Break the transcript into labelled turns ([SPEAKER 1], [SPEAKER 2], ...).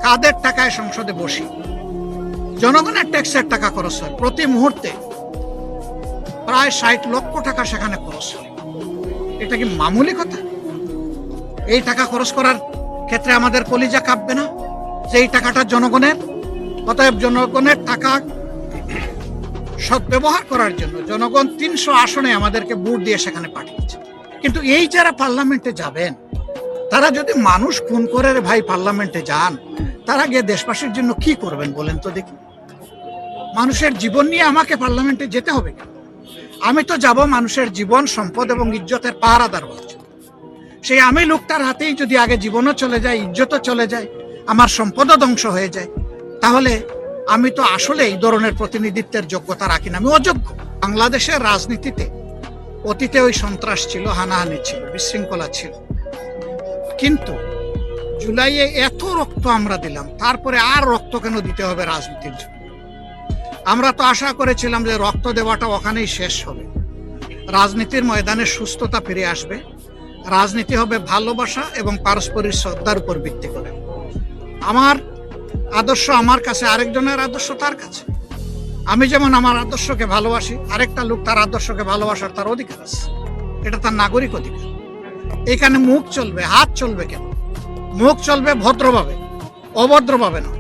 [SPEAKER 1] কাদের টাকায় সংসদে বসি, জনগণের ট্যাক্সের টাকা খরচ হয়। প্রতি মুহূর্তে প্রায় 60 লক্ষ টাকা সেখানে খরচ হয়। এটা কি মামুলি কথা? এই টাকা খরচ করার ক্ষেত্রে আমাদের কলিজা কাঁপবে না যে এই টাকাটা জনগণের? অতএব জনগণের টাকা সদ্ব্যবহার করার জন্য জনগণ 300 আসনে আমাদেরকে ভোট দিয়ে সেখানে পাঠিয়েছে। কিন্তু এই যারা পার্লামেন্টে যাবেন, তারা যদি মানুষ খুন করে ভাই পার্লামেন্টে যান, তারা গিয়ে দেশবাসীর জন্য কি করবেন বলেন তো দেখি? মানুষের জীবন নিয়ে আমাকে পার্লামেন্টে যেতে হবে কেন? আমি তো যাব মানুষের জীবন, সম্পদ এবং ইজ্জতের পাহারাদার হওয়ার জন্য। সেই আমি লোকটার হাতেই যদি আগে জীবনও চলে যায়, ইজ্জতও চলে যায়, আমার সম্পদও ধ্বংস হয়ে যায়, তাহলে আমি তো আসলে এই ধরনের প্রতিনিধিত্বের যোগ্যতা রাখি না, আমি অযোগ্য। বাংলাদেশের রাজনীতিতে অতীতে ওই সন্ত্রাস ছিল, হানাহানি ছিল, বিশৃঙ্খলা ছিল, কিন্তু জুলাইয়ে এত রক্ত আমরা দিলাম, তারপরে আর রক্ত কেন দিতে হবে রাজনীতির জন্য? আমরা তো আশা করেছিলাম যে রক্ত দেওয়াটা ওখানেই শেষ হবে, রাজনীতির ময়দানে সুস্থতা ফিরে আসবে, রাজনীতি হবে ভালোবাসা এবং পারস্পরিক শ্রদ্ধার উপর ভিত্তি করে। আমার আদর্শ আমার কাছে, আরেকজনের আদর্শ তার কাছে। আমি যেমন আমার আদর্শকে ভালোবাসি, আরেকটা লোক তার আদর্শকে ভালোবাসার তার অধিকার আছে, এটা তার নাগরিক অধিকার। এখানে মুখ চলবে, হাত চলবে কেন? মুখ চলবে ভদ্রভাবে, অভদ্রভাবে নয়।